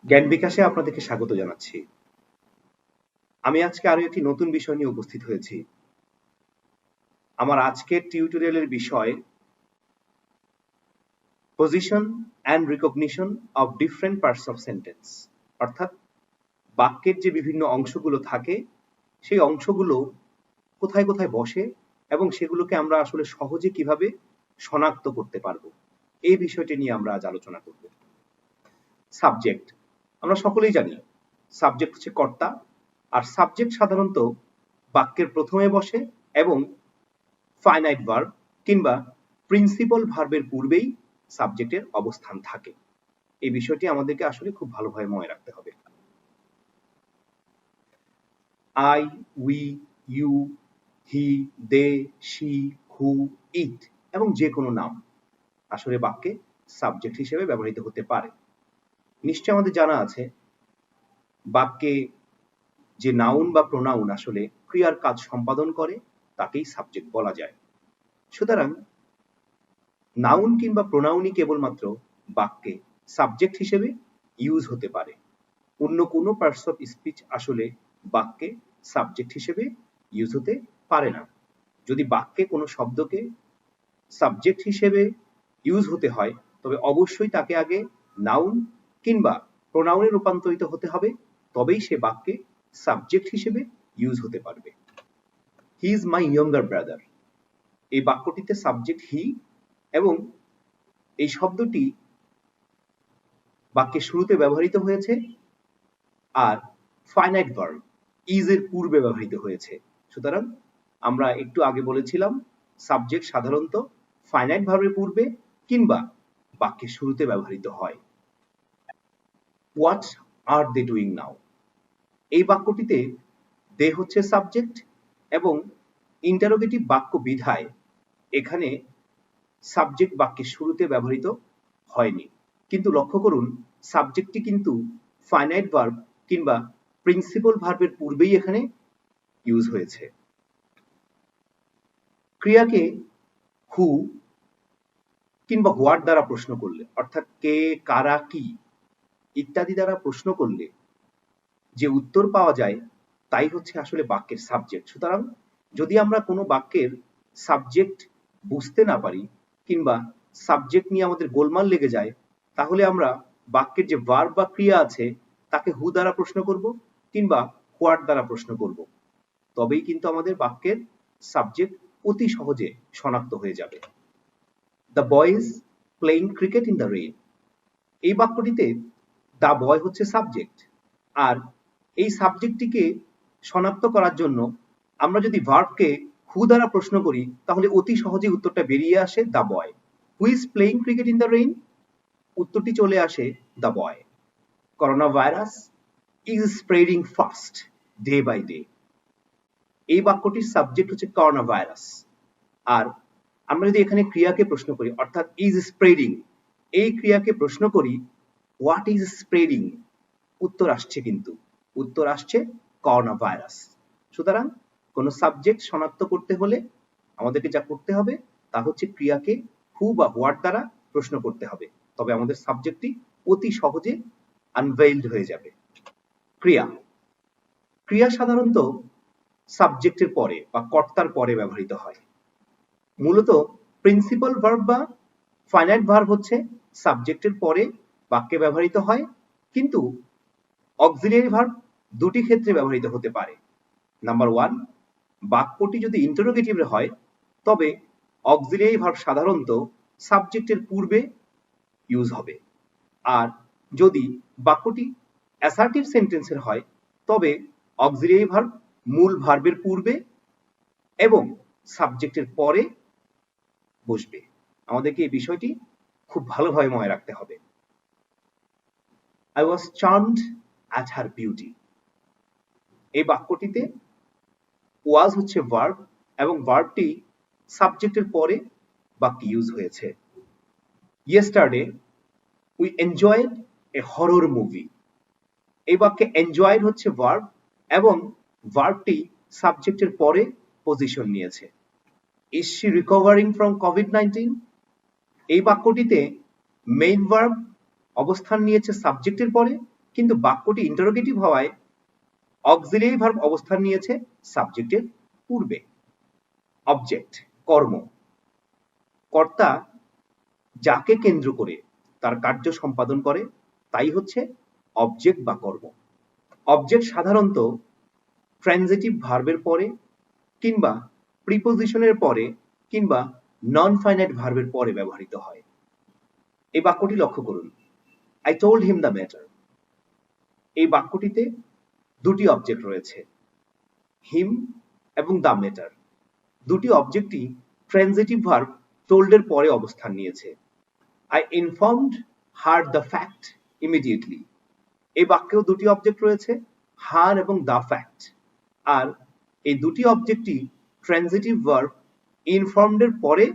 জ্ঞান বিকাশে আপনাদেরকে স্বাগত জানাচ্ছি। আমি আজকে আরো একটি নতুন বিষয় নিয়ে উপস্থিত হয়েছি। আমার আজকের টিউটোরিয়ালের বিষয় position and recognition of different parts of sentence, অর্থাৎ বাক্যের যে বিভিন্ন অংশগুলো থাকে সেই অংশগুলো কোথায় কোথায় বসে এবং সেগুলোকে আমরা আসলে সহজে কিভাবে শনাক্ত করতে পারবো, এই বিষয়টি নিয়ে আমরা আজ আলোচনা করব। সাবজেক্ট, আমরা সকলেই জানি সাবজেক্ট হচ্ছে কর্তা, আর সাবজেক্ট সাধারণত বাক্যের প্রথমে বসে এবং ফাইনাইট ভার্ব কিংবা প্রিন্সিপাল ভার্বের পূর্বেই সাবজেক্টের অবস্থান থাকে। এই বিষয়টি আমাদেরকে আসলে খুব ভালোভাবে মনে রাখতে হবে। I, we, you, he, they, she, who, it এবং যে কোনো নাম আসলে বাক্যে সাবজেক্ট হিসেবে ব্যবহৃত হতে পারে। নিশ্চয় আমাদের জানা আছে বাক্যে যে নাউন বা প্রোনাউন আসলে ক্রিয়ার কাজ সম্পাদন করে তাকেই সাবজেক্ট বলা যায়। সুতরাং নাউন কিংবা প্রোনাউনই কেবলমাত্র বাক্যে সাবজেক্ট হিসেবে ইউজ হতে পারে। অন্য কোনো পার্টস অফ স্পিচ আসলে বাক্যে সাবজেক্ট হিসেবে ইউজ হতে পারে না। যদি বাক্যে কোনো শব্দকে সাবজেক্ট হিসেবে ইউজ হতে হয় তবে অবশ্যই তাকে আগে নাউন কিংবা প্রোনাউনে রূপান্তরিত হতে হবে, তবেই সে বাক্যে সাবজেক্ট হিসেবে ইউজ হতে পারবে। He is my younger brother, এই বাক্যটিতে সাবজেক্ট হি এবং এই শব্দটি বাক্যের শুরুতে ব্যবহৃত হয়েছে আর ফাইনাইট ভার্ব ইজ এর পূর্বে ব্যবহৃত হয়েছে। সুতরাং আমরা একটু আগে বলেছিলাম সাবজেক্ট সাধারণত ফাইনাইট ভার্বের পূর্বে কিংবা বাক্যের শুরুতে ব্যবহৃত হয়। What are they doing now, এই বাক্যটিতে দে হচ্ছে সাবজেক্ট এবং ইন্টারোগেটিভ বাক্য বিধায় এখানে সাবজেক্ট বাক্যের শুরুতে ব্যবহৃত হয়নি, কিন্তু লক্ষ্য করুন সাবজেক্টটি কিন্তু ফাইনাইট ভার্ব কিংবা প্রিন্সিপাল ভার্বের পূর্বেই এখানে ইউজ হয়েছে। ক্রিয়াকে হু কিংবা হোয়াট দ্বারা প্রশ্ন করলে, অর্থাৎ কে, কারা, কি ইত্যাদি দ্বারা প্রশ্ন করলে যে উত্তর পাওয়া যায় তাই হচ্ছে আসলে বাক্যের সাবজেক্ট। সুতরাং যদি আমরা কোনো বাক্যের সাবজেক্ট বুঝতে না পারি কিংবা সাবজেক্ট নিয়ে আমাদের গোলমাল লেগে যায়, তাহলে আমরা বাক্যের যে ভার্ব বা ক্রিয়া আছে তাকে হু দ্বারা প্রশ্ন করব কিংবা হোয়াট দ্বারা প্রশ্ন করব, তবেই কিন্তু আমাদের বাক্যের সাবজেক্ট অতি সহজে শনাক্ত হয়ে যাবে। The boys playing cricket in the rain, এই বাক্যটিতে দ্য বয় হচ্ছে সাবজেক্ট, আর এই সাবজেক্টটিকে শনাক্ত করার জন্য আমরা যদি ভার্বকে হু দ্বারা প্রশ্ন করি তাহলে অতি সহজে উত্তরটা বেরিয়ে আসে the boy. Who is playing cricket in the rain, উত্তরটি চলে আসে the boy. Corona virus is spreading fast day by day, এই বাক্যটির সাবজেক্ট হচ্ছে করোনা ভাইরাস, আর আমরা যদি এখানে ক্রিয়াকে প্রশ্ন করি অর্থাৎ ইজ স্প্রেডিং, এই ক্রিয়াকে প্রশ্ন করি হোয়াট ইজ স্প্রেডিং, উত্তর আসছে কিন্তু উত্তর আসছে করোনা ভাইরাস। সুতরাং কোনো সাবজেক্ট শনাক্ত করতে হলে আমাদেরকে যা করতে হবে তা হচ্ছে ক্রিয়াকে হু বা হোয়াট দ্বারা প্রশ্ন করতে হবে, তবে আমাদের সাবজেক্টটি অতি সহজে আনভেইলড হয়ে যাবে। ক্রিয়া, ক্রিয়া সাধারণত সাবজেক্টের পরে বা কর্তার পরে ব্যবহৃত হয়। মূলত প্রিন্সিপাল ভার্ব বা ফাইনাইট ভার্ব হচ্ছে সাবজেক্টের পরে বাক্যে ব্যবহৃত হয়, কিন্তু অক্সিলিয়ারি ভার্ব দুটি ক্ষেত্রে ব্যবহৃত হতে পারে। নাম্বার ওয়ান, বাক্যটি যদি ইন্টারোগেটিভে হয় তবে অক্সিলিয়ারি ভার্ব সাধারণত সাবজেক্টের পূর্বে ইউজ হবে, আর যদি বাক্যটি অ্যাসার্টিভ সেন্টেন্সের হয় তবে অক্সিলিয়ারি ভার্ব মূল ভার্বের পূর্বে এবং সাবজেক্টের পরে বসবে। আমাদেরকে এই বিষয়টি খুব ভালোভাবে মনে রাখতে হবে। I was charmed at her beauty, এই বাক্যটিতে ওয়াজ হচ্ছে ভার্ব এবং ভার্বটি সাবজেক্টের পরে বাক্যে ইউজ হয়েছে। Yesterday we enjoyed a horror movie, এই বাক্যে এনজয়েড হচ্ছে ভার্ব এবং ভার্বটি সাবজেক্টের পরে পজিশন নিয়েছে। Is she recovering from COVID-19, এই বাক্যটিতে মেইন ভার্ব অবস্থান নিয়েছে সাবজেক্টের পরে কিন্তু বাক্যটি ইন্টারোগেটিভ হওয়ায় অক্সিলিয়ারি ভার্ব অবস্থান নিয়েছে সাবজেক্টের পূর্বে। অবজেক্ট, কর্ম। কর্তা যাকে কেন্দ্র করে তার কার্য সম্পাদন করে তাই হচ্ছে অবজেক্ট বা কর্ম। অবজেক্ট সাধারণত ট্রানজিটিভ ভার্বের পরে কিংবা প্রিপোজিশনের পরে কিংবা নন ফাইনাইট ভার্বের পরে ব্যবহৃত হয়। এই বাক্যটি লক্ষ্য করুন, I told him the matter। এই বাক্যটিতে দুটি অবজেক্ট রয়েছে, হিম এবং দ্য ম্যাটার। দুটি অবজেক্টই ট্রানজিটিভ ভার্ব told এর পরে অবস্থান নিয়েছে। I informed her the fact immediately। এই বাক্যেও দুটি অবজেক্ট রয়েছে, হার এবং দ্য ফ্যাক্ট। আর এই দুটি অবজেক্টই ট্রানজিটিভ ভার্ব ইনফর্মড এর পরে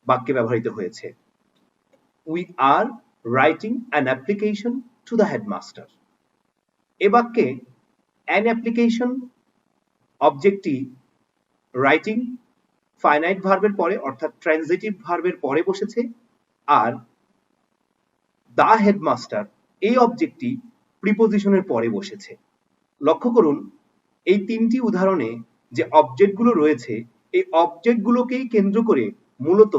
বাক্যে ব্যবহৃত হয়েছে। We are writing an application to the headmaster। এ বাক্যে an application অবজেক্টটি রাইটিং ফাইনাইট ভার্বের পরে অর্থাৎ ট্রানজিটিভ ভার্বের পরে বসেছে, আর দ্য হেডমাস্টার এই অবজেক্টটি প্রিপোজিশনের পরে বসেছে। লক্ষ্য করুন, এই তিনটি উদাহরণে যে অবজেক্টগুলো রয়েছে এই অবজেক্টগুলোকেই কেন্দ্র করে মূলত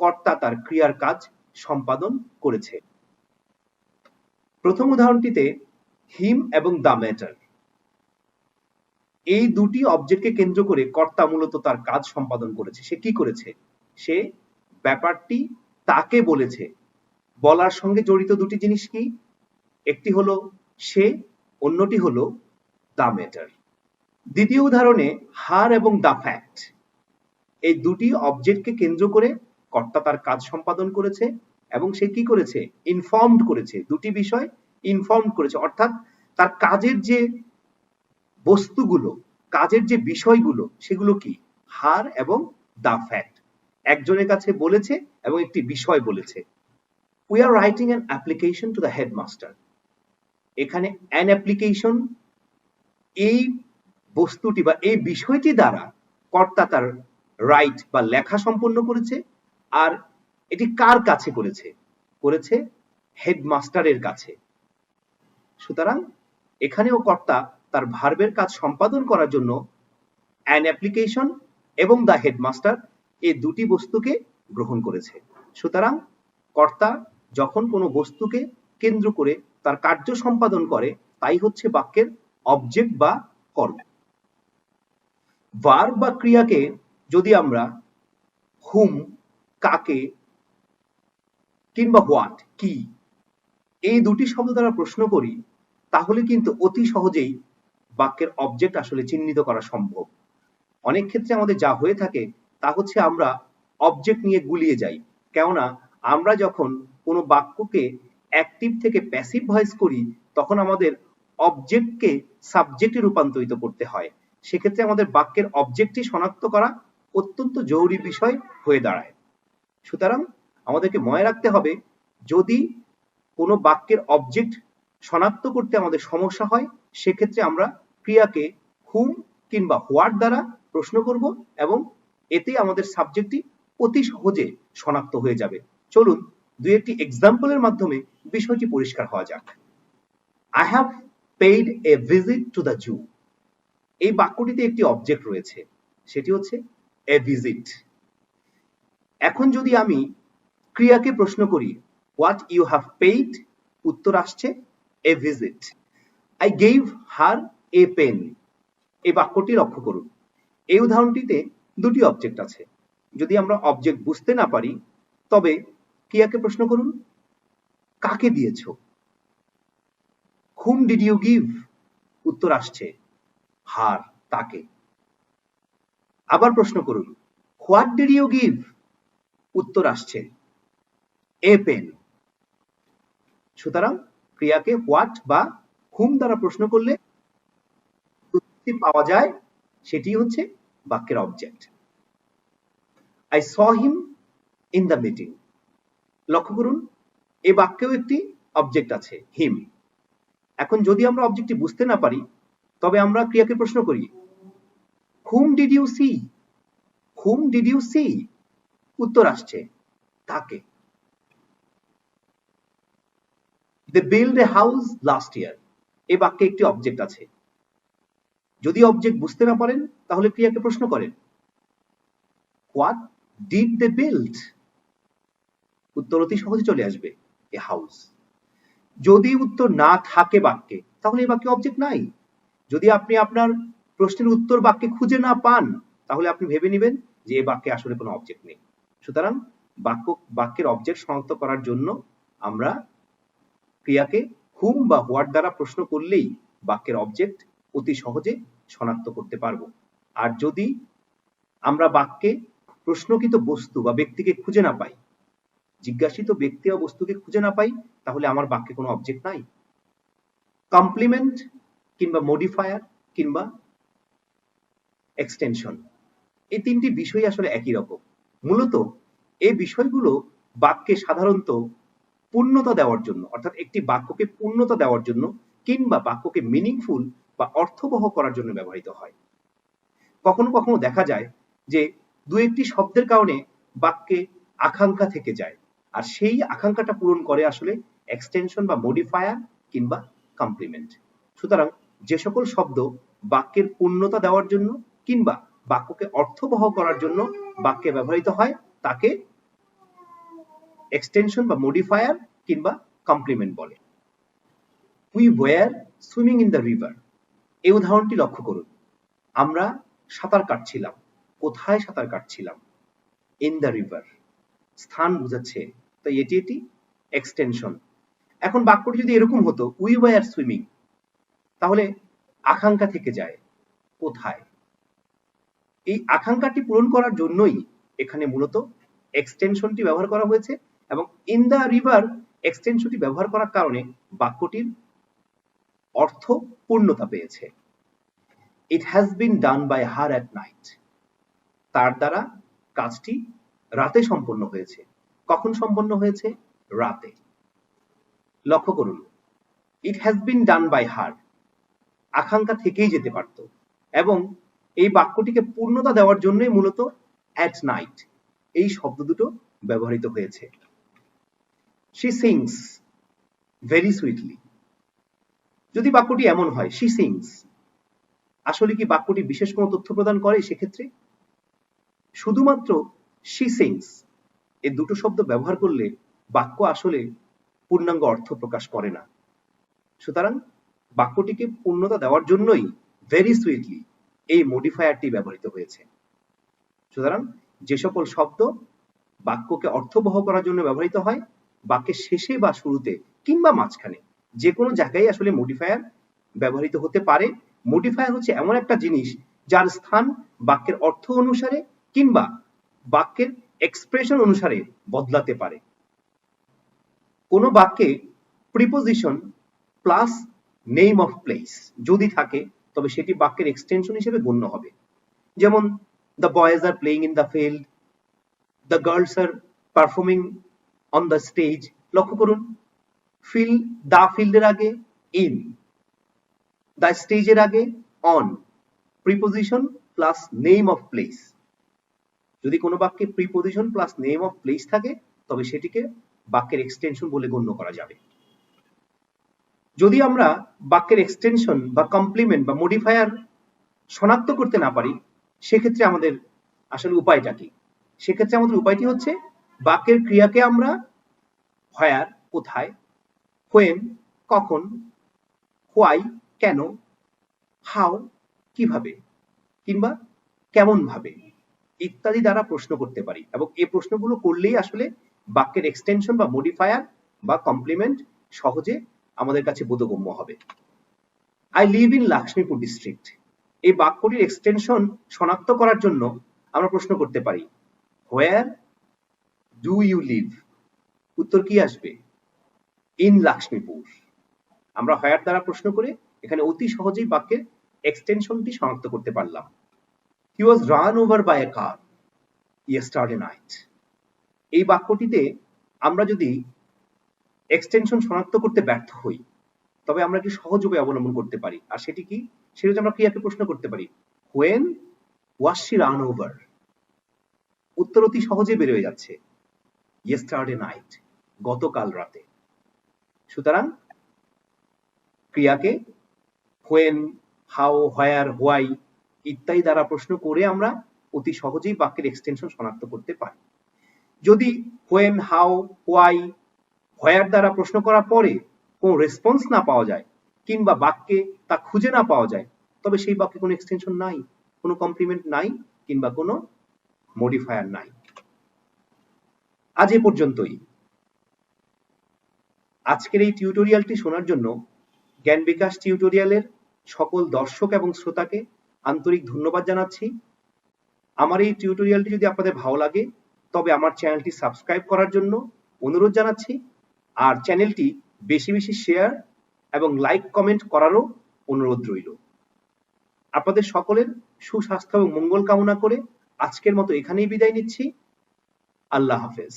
কর্তা তার ক্রিয়ার কাজ সম্পাদন করেছে। প্রথম উদাহরণটিতে হিম এবং দ্য ম্যাটার, এই দুটি অবজেক্টকে কেন্দ্র করে কর্তা মূলত তার কাজ সম্পাদন করেছে। সে কি করেছে? সে ব্যাপারটি তাকে বলেছে। বলার সঙ্গে জড়িত দুটি জিনিস কি? একটি হলো সে, অন্যটি হলো দ্য ম্যাটার। দ্বিতীয় উদাহরণে হার এবং দ্য ফ্যাক্ট, এই দুটি অবজেক্টকে কেন্দ্র করে কর্তা তার কাজ সম্পাদন করেছে এবং সে কি করেছে? ইনফর্মড করেছে। দুটি বিষয় ইনফর্ম করেছে, অর্থাৎ তার কাজের যে বস্তুগুলো, কাজের যে বিষয়গুলো সেগুলো কি? হার এবং দ্য ফ্যাক্ট। একজনের কাছে বলেছে এবং একটি বিষয় বলেছে। We are writing an application to the headmaster। এখানে an application এই বস্তুটি বা এই বিষয়টি দ্বারা কর্তা তার রাইট বা লেখা সম্পন্ন করেছে। আর এটি কার কাছে করেছে? করেছে হেডমাস্টারের কাছে। সুতরাং এখানেও কর্তা তার ভার্বের কাজ সম্পাদন করার জন্য an application এবং দ্য হেডমাস্টার এই দুটি বস্তুকে গ্রহণ করেছে। সুতরাং কর্তা যখন কোনো বস্তুকে কেন্দ্র করে তার কার্য সম্পাদন করে তাই হচ্ছে বাক্যের অবজেক্ট বা কর্ম। ভার্ব বা ক্রিয়াকে যদি আমরা হুম, কাকে কিংবা হোয়াট, কি, এই দুটি শব্দ দ্বারা প্রশ্ন করি তাহলে কিন্তু অতি সহজেই বাক্যের অবজেক্ট আসলে চিহ্নিত করা সম্ভব। অনেক ক্ষেত্রে আমাদের যা হয়ে থাকে তা হচ্ছে আমরা অবজেক্ট নিয়ে গুলিয়ে যাই। কেননা আমরা যখন কোনো বাক্যকে অ্যাক্টিভ থেকে প্যাসিভ ভয়েস করি তখন আমাদের অবজেক্টকে সাবজেক্টে রূপান্তরিত করতে হয়। সেক্ষেত্রে আমাদের বাক্যের অবজেক্টটি শনাক্ত করা অত্যন্ত জরুরি বিষয় হয়ে দাঁড়ায়। সুতরাং আমাদেরকে মনে রাখতে হবে, যদি কোনো বাক্যের অবজেক্ট শনাক্ত করতে আমাদের সমস্যা হয় সেক্ষেত্রে আমরা ক্রিয়াকে হুম কিংবা হোয়াট দ্বারা প্রশ্ন করব এবং এতে আমাদের সাবজেক্টটি অতি সহজে শনাক্ত হয়ে যাবে। চলুন দুই একটি এক্সাম্পলের মাধ্যমে বিষয়টি পরিষ্কার হওয়া যাক। I have paid a visit to the zoo। এই বাক্যটিতে একটি অবজেক্ট রয়েছে, সেটি হচ্ছে a visit। এখন যদি আমি ক্রিয়াকে প্রশ্ন করি what you have paid, উত্তর আসছে a visit। I gave her a pen। এই বাক্যটি লক্ষ্য করুন, এই উদাহরণটিতে দুটি অবজেক্ট আছে। যদি আমরা অবজেক্ট বুঝতে না পারি তবে ক্রিয়াকে প্রশ্ন করুন কাকে দিয়েছো? whom did you give? উত্তর আসছে her, তাকে। আবার প্রশ্ন করুন what did you give? উত্তর আসছে a pen। সুতরাং ক্রিয়াকে what বা whom দ্বারা প্রশ্ন করলে উত্তরটি পাওয়া যায়, সেটি হচ্ছে বাক্যের object. I saw him in the meeting। লক্ষ্য করুন এই বাক্যেও একটি অবজেক্ট আছে হিম। এখন যদি আমরা অবজেক্টটি বুঝতে না পারি তবে আমরা ক্রিয়াকে প্রশ্ন করি whom did you see? whom did you see? উত্তর আসছে তাকে। They built a house last year। এই বাক্যে একটি অবজেক্ট আছে। যদি অবজেক্ট বুঝতে না পারেন তাহলে ক্রিয়াকে প্রশ্ন করেন, হোয়াট ডিড দে বিল্ড? উত্তর অতি সহজে চলে আসবে, এ হাউস। যদি উত্তর না থাকে বাক্যে তাহলে এই বাক্যে অবজেক্ট নাই। যদি আপনি আপনার প্রশ্নের উত্তর বাক্যে খুঁজে না পান তাহলে আপনি ভেবে নেবেন যে এই বাক্যে আসলে কোনো অবজেক্ট নেই। সুতরাং বাক্যের অবজেক্ট শনাক্ত করার জন্য আমরা ক্রিয়াকে হুম বা হোয়াট দ্বারা প্রশ্ন করলেই বাক্যের অবজেক্ট অতি সহজে শনাক্ত করতে পারবো। আর যদি আমরা বাক্যে প্রশ্নকৃত বস্তু বা ব্যক্তিকে খুঁজে না পাই, জিজ্ঞাসিত ব্যক্তি বা বস্তুকে খুঁজে না পাই, তাহলে আমার বাক্যে কোনো অবজেক্ট নাই। কমপ্লিমেন্ট কিংবা মডিফায়ার কিংবা এক্সটেনশন, এই তিনটি বিষয় আসলে একই রকম। মূলত এই বিষয়গুলো বাক্যে সাধারণত পূর্ণতা দেওয়ার জন্য, অর্থাৎ একটি বাক্যকে পূর্ণতা দেওয়ার জন্য কিংবা বাক্যকে মিনিংফুল বা অর্থবহ করার জন্য ব্যবহৃত হয়। কখনো কখনো দেখা যায় যে দু একটি শব্দের কারণে বাক্যে আকাঙ্ক্ষা থেকে যায়, আর সেই আকাঙ্ক্ষাটা পূরণ করে আসলে এক্সটেনশন বা মডিফায়ার কিংবা কমপ্লিমেন্ট। সুতরাং যে সকল শব্দ বাক্যের পূর্ণতা দেওয়ার জন্য কিংবা বাক্যকে অর্থবহ করার জন্য বাক্যে ব্যবহৃত হয় তাকে এক্সটেনশন বা মডিফায়ার কিংবা কমপ্লিমেন্ট বলে। We were swimming in the river, এই উদাহরণটি লক্ষ্য করুন। আমরা সাঁতার কাটছিলাম। কোথায় সাঁতার কাটছিলাম? ইন দ্য রিভার, স্থান বোঝাচ্ছে, তাই এটি এক্সটেনশন। এখন বাক্যটি যদি এরকম হতো উই ওয়্যার সুইমিং, তাহলে আকাঙ্ক্ষা থেকে যায় কোথায়। এই আকাঙ্ক্ষাটি পূরণ করার জন্যই এখানে মূলত এক্সটেনশনটি ব্যবহার করা হয়েছে, এবং ইন দ্য রিভার এক্সটেনশনটি ব্যবহার করার কারণে বাক্যটির অর্থ পূর্ণতা পেয়েছে। It has been done by her at night, তার দ্বারা কাজটি রাতে সম্পন্ন হয়েছে। কখন সম্পন্ন হয়েছে? রাতে। লক্ষ্য করুন, ইট হ্যাজ বিন ডান বাই হার, আকাঙ্ক্ষা থেকেই যেতে পারত, এবং এই বাক্যটিকে পূর্ণতা দেওয়ার জন্যই মূলত অ্যাট নাইট এই শব্দ দুটো ব্যবহৃত হয়েছে। শি সিংস ভেরি সুইটলি, যদি বাক্যটি এমন হয় শি সিংস, আসলে কি বাক্যটি বিশেষ কোনো তথ্য প্রদান করে? সেক্ষেত্রে শুধুমাত্র শি সিংস এই দুটো শব্দ ব্যবহার করলে বাক্য আসলে পূর্ণাঙ্গ অর্থ প্রকাশ করে না। সুতরাং বাক্যটিকে পূর্ণতা দেওয়ার জন্যই ভেরি সুইটলি এই মডিফায়ারটি ব্যবহৃত হয়েছে। সুতরাং যে সকল শব্দ বাক্যকে অর্থবহ করার জন্য ব্যবহৃত হয়, বাক্যের শেষে বা শুরুতে কিংবা মাঝখানে যে কোনো জায়গায় আসলে মডিফায়ার ব্যবহৃত হতে পারে। মডিফায়ার হচ্ছে এমন একটা জিনিস যার স্থান বাক্যের অর্থ অনুসারে কিংবা বাক্যের এক্সপ্রেশন অনুসারে বদলাতে পারে। কোনো বাক্যে preposition plus name of place যদি থাকে তবে সেটি বাক্যের এক্সটেনশন হিসেবে গণ্য হবে। যেমন the boys are playing in the field, the girls are performing on the stage. লক্ষ্য করুন, দা ফিল্ডের আগে ইন, দ্য স্টেজের আগে on, preposition plus name of place. যদি কোনো বাক্যে preposition plus name of place থাকে তবে সেটিকে বাক্যের এক্সটেনশন বলে গণ্য করা যাবে। যদি আমরা বাক্যের এক্সটেনশন বা কমপ্লিমেন্ট বা মডিফায়ার শনাক্ত করতে না পারি সেক্ষেত্রে আমাদের আসলে উপায়টা কি? সেক্ষেত্রে আমাদের উপায়টি হচ্ছে বাক্যের ক্রিয়াকে আমরা হোয়ার কোথায়, হোয়েন কখন, হোয়াই কেন, হাউ কিভাবে, কিংবা কেমন ভাবে ইত্যাদি দ্বারা প্রশ্ন করতে পারি, এবং এই প্রশ্নগুলো করলেই আসলে বাক্যের এক্সটেনশন বা মডিফায়ার বা কমপ্লিমেন্ট সহজে আমাদের কাছে বোধগম্য হবে। I live in Lakshmipur district, এই বাক্যটির এক্সটেনশন শনাক্ত করার জন্য আমরা প্রশ্ন করতে পারি হোয়ার ডু ইউ লিভ, উত্তর কি আসবে? ইন লক্ষ্মীপুর। আমরা হোয়ার দ্বারা প্রশ্ন করে এখানে অতি সহজেই বাক্যের এক্সটেনশনটি শনাক্ত করতে পারলাম। He was ran over by a car yesterday night, এই বাক্যটিতে আমরা যদি এক্সটেনশন শনাক্ত করতে ব্যর্থ হই তবে আমরা একটি সহজ উপায় অবলম্বন করতে পারি, আর সেটি কি? সেটা হচ্ছে আমরা ক্রিয়াকে প্রশ্ন করতে পারি when was she run over, উত্তর অতি সহজে বের হয়ে যাচ্ছে ইয়েস্টারডে নাইট, গতকাল রাতে। সুতরাং ক্রিয়াকে হোয়েন, হাউ, হোয়ার, হোয়াই ইত্যাদি দ্বারা প্রশ্ন করে আমরা অতি সহজেই বাক্যের এক্সটেনশন শনাক্ত করতে পারি। যদি হোয়েন, হাউ, হোয়াই, হোয়ার দ্বারা প্রশ্ন করার পরে কোনো রেসপন্স না পাওয়া যায় কিংবা বাক্যে তা খুঁজে না পাওয়া যায়, তবে সেই বাক্যে কোনো এক্সটেনশন নাই, কোনো কমপ্লিমেন্ট নাই কিংবা কোনো মডিফায়ার নাই। আজ এ পর্যন্তই। আজকের এই টিউটোরিয়ালটি শোনার জন্য জ্ঞান বিকাশ টিউটোরিয়ালের সকল দর্শক এবং শ্রোতাকে আন্তরিক ধন্যবাদ জানাচ্ছি। আমার এই টিউটোরিয়ালটি যদি আপনাদের ভালো লাগে তবে আমার চ্যানেলটি সাবস্ক্রাইব করার জন্য অনুরোধ জানাচ্ছি, আর চ্যানেলটি বেশি বেশি শেয়ার এবং লাইক কমেন্ট করারও অনুরোধ রইল। আপনাদের সকলের সুস্বাস্থ্য এবং মঙ্গল কামনা করে আজকের মতো এখানেই বিদায় নিচ্ছি। আল্লাহ হাফেজ।